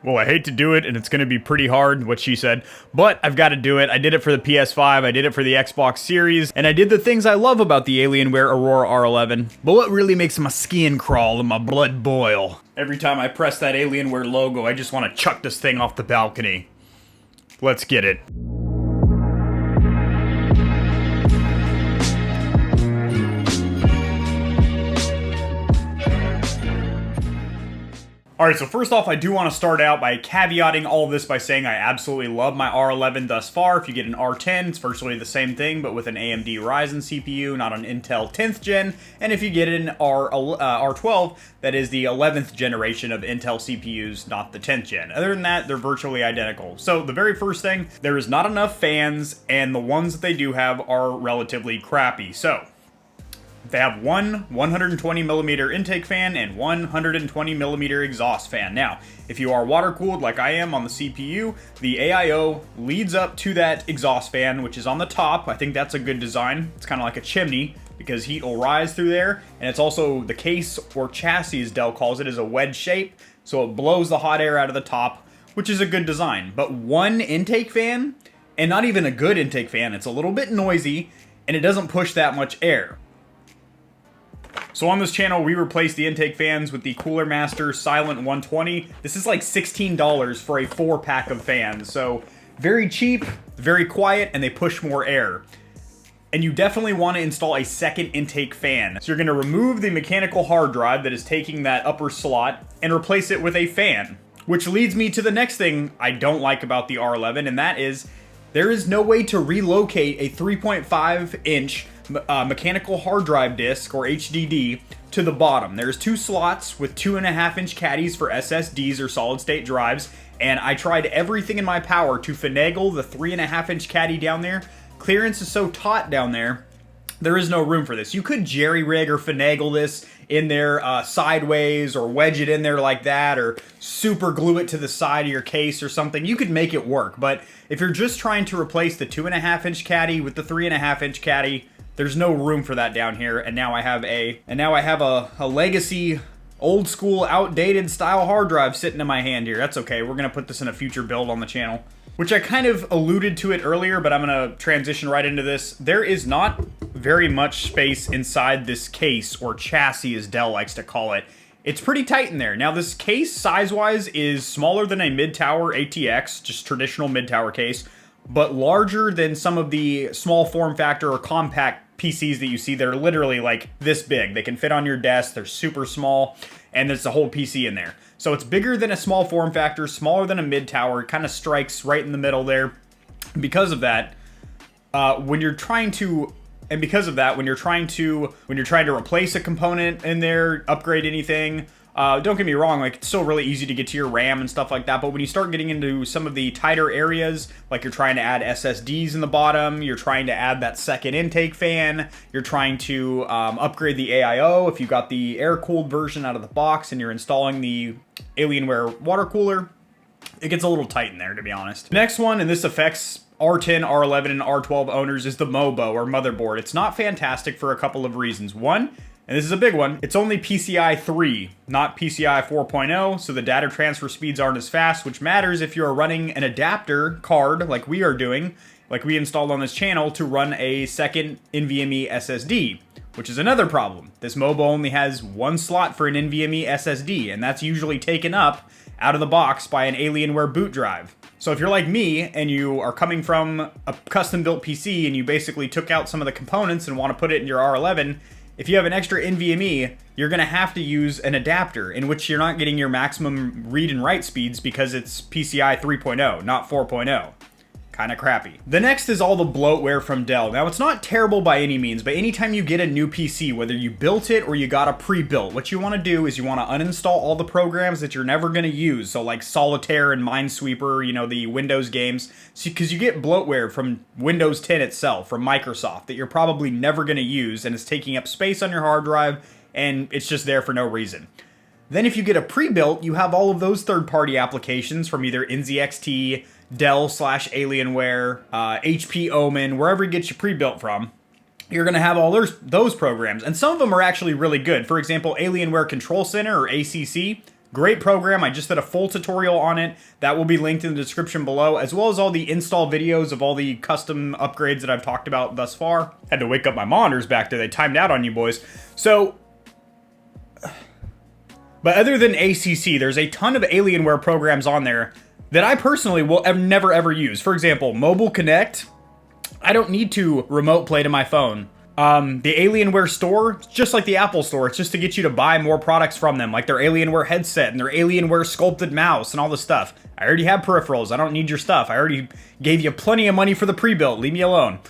Well, I hate to do it, and it's going to be pretty hard, what she said, but I've got to do it. I did it for the PS5, I did it for the Xbox Series, and I did the things I love about the Alienware Aurora R11. But what really makes my skin crawl and my blood boil? Every time I press that Alienware logo, I just want to chuck this thing off the balcony. Let's get it. Alright, so first off, I do want to start out by caveating all of this by saying I absolutely love my R11 thus far. If you get an R10, it's virtually the same thing, but with an AMD Ryzen CPU, not an Intel 10th gen. And if you get an R12, that is the 11th generation of Intel CPUs, not the 10th gen. Other than that, they're virtually identical. So the very first thing, there is not enough fans, and the ones that they do have are relatively crappy. So they have one 120mm intake fan and 120mm exhaust fan. Now, if you are water-cooled like I am on the CPU, the AIO leads up to that exhaust fan, which is on the top. I think that's a good design. It's kind of like a chimney, because heat will rise through there. And it's also, the case, or chassis as Dell calls it, is a wedge shape, so it blows the hot air out of the top, which is a good design. But one intake fan, and not even a good intake fan, it's a little bit noisy, and it doesn't push that much air. So on this channel, we replaced the intake fans with the Cooler Master Silent 120. This is like $16 for a 4-pack of fans. So very cheap, very quiet, and they push more air. And you definitely want to install a second intake fan. So you're going to remove the mechanical hard drive that is taking that upper slot and replace it with a fan. Which leads me to the next thing I don't like about the R11, and that is there is no way to relocate a 3.5-inch mechanical hard drive disk, or HDD, to the bottom. There's 2 slots with 2.5-inch caddies for SSDs or solid state drives, and I tried everything in my power to finagle the 3.5-inch caddy down there. Clearance is so taut down there, there is no room for this. You could jerry-rig or finagle this in there sideways, or wedge it in there like that, or super glue it to the side of your case or something. You could make it work, but if you're just trying to replace the 2.5-inch caddy with the 3.5-inch caddy, there's no room for that down here, and now I have a legacy, old school, outdated style hard drive sitting in my hand here. That's okay, we're gonna put this in a future build on the channel. Which I kind of alluded to it earlier, but I'm gonna transition right into this. There is not very much space inside this case, or chassis as Dell likes to call it. It's pretty tight in there. Now this case, size-wise, is smaller than a mid-tower ATX, just traditional mid-tower case, but larger than some of the small form factor or compact PCs that you see that are literally like this big. They can fit on your desk, they're super small, and there's a whole PC in there. So it's bigger than a small form factor, smaller than a mid-tower. It kind of strikes right in the middle there. Because of that, when you're trying to replace a component in there, upgrade anything, don't get me wrong, like, it's still really easy to get to your RAM and stuff like that, but when you start getting into some of the tighter areas, like you're trying to add SSDs in the bottom, you're trying to add that second intake fan, you're trying to upgrade the AIO if you got the air-cooled version out of the box and you're installing the Alienware water cooler, it gets a little tight in there, to be honest. Next one, and this affects R10, R11, and R12 owners, is the MOBO, or motherboard. It's not fantastic for a couple of reasons. One, and this is a big one, it's only PCI 3, not PCI 4.0, so the data transfer speeds aren't as fast, which matters if you're running an adapter card, like we are doing, like we installed on this channel, to run a second NVMe SSD, which is another problem. This MOBO only has one slot for an NVMe SSD, and that's usually taken up out of the box by an Alienware boot drive. So if you're like me, and you are coming from a custom-built PC, and you basically took out some of the components and want to put it in your R11, if you have an extra NVMe, you're going to have to use an adapter, in which you're not getting your maximum read and write speeds because it's PCI 3.0, not 4.0. Kind of crappy. The next is all the bloatware from Dell. Now, it's not terrible by any means, but anytime you get a new PC, whether you built it or you got a pre-built, what you want to do is you want to uninstall all the programs that you're never going to use. So like Solitaire and Minesweeper, you know, the Windows games. Because you get bloatware from Windows 10 itself, from Microsoft, that you're probably never going to use, and it's taking up space on your hard drive, and it's just there for no reason. Then if you get a pre-built, you have all of those third-party applications from either NZXT, Dell/Alienware, HP Omen, wherever you get your pre-built from. You're going to have all those programs, and some of them are actually really good. For example, Alienware Control Center, or ACC, Great program. I just did a full tutorial on it. That will be linked in the description below, as well as all the install videos of all the custom upgrades that I've talked about thus far. Had to wake up my monitors back there. They timed out on you boys. So, but other than ACC, there's a ton of Alienware programs on there that I personally will never ever use. For example, Mobile Connect. I don't need to remote play to my phone. The Alienware store, just like the Apple store, it's just to get you to buy more products from them, like their Alienware headset and their Alienware sculpted mouse and all this stuff. I already have peripherals. I don't need your stuff. I already gave you plenty of money for the pre-built. Leave me alone.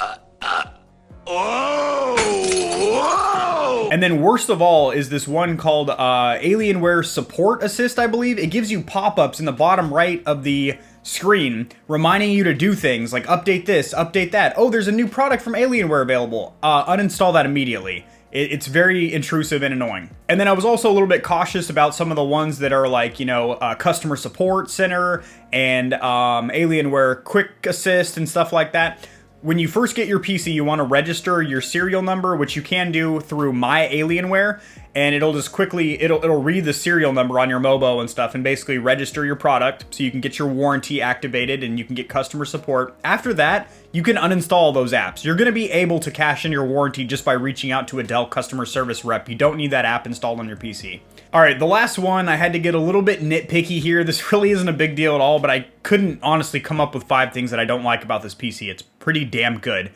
And then worst of all is this one called Alienware Support Assist, I believe. It gives you pop-ups in the bottom right of the screen reminding you to do things like update this, update that. Oh, there's a new product from Alienware available. Uninstall that immediately. It's very intrusive and annoying. And then I was also a little bit cautious about some of the ones that are like, you know, Customer Support Center and Alienware Quick Assist and stuff like that. When you first get your PC, you want to register your serial number, which you can do through My Alienware, and it'll just quickly, it'll read the serial number on your Mobo and stuff and basically register your product so you can get your warranty activated and you can get customer support. After that, you can uninstall those apps. You're going to be able to cash in your warranty just by reaching out to a Dell customer service rep. You don't need that app installed on your PC. All right, the last one, I had to get a little bit nitpicky here. This really isn't a big deal at all, but I couldn't honestly come up with 5 things that I don't like about this PC. It's pretty damn good.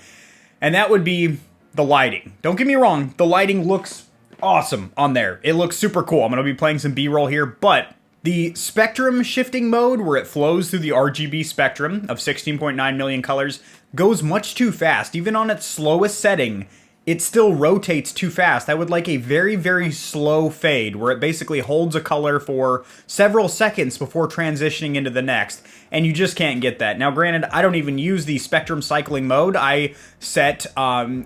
And that would be the lighting. Don't get me wrong, the lighting looks awesome on there. It looks super cool. I'm going to be playing some B-roll here, but the spectrum shifting mode, where it flows through the RGB spectrum of 16.9 million colors, goes much too fast. Even on its slowest setting, it still rotates too fast. I would like a very, very slow fade where it basically holds a color for several seconds before transitioning into the next, and you just can't get that. Now, granted, I don't even use the spectrum cycling mode. I set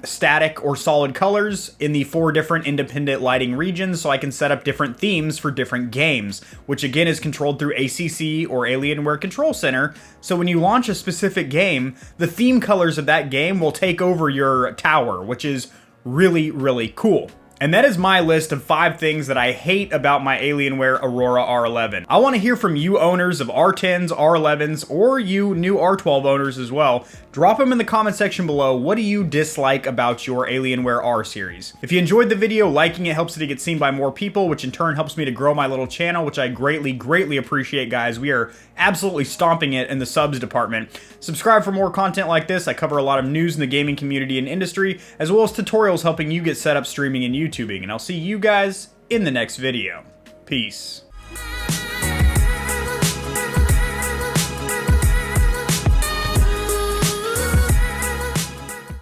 static or solid colors in the 4 different independent lighting regions, so I can set up different themes for different games, which again is controlled through ACC or Alienware Control Center. So when you launch a specific game, the theme colors of that game will take over your tower, which is really, really cool. And that is my list of 5 things that I hate about my Alienware Aurora R11. I want to hear from you owners of R10s, R11s, or you new R12 owners as well. Drop them in the comment section below. What do you dislike about your Alienware R series? If you enjoyed the video, liking it helps it to get seen by more people, which in turn helps me to grow my little channel, which I greatly, greatly appreciate, guys. We are absolutely stomping it in the subs department. Subscribe for more content like this. I cover a lot of news in the gaming community and industry, as well as tutorials helping you get set up streaming and YouTubing. And I'll see you guys in the next video. Peace.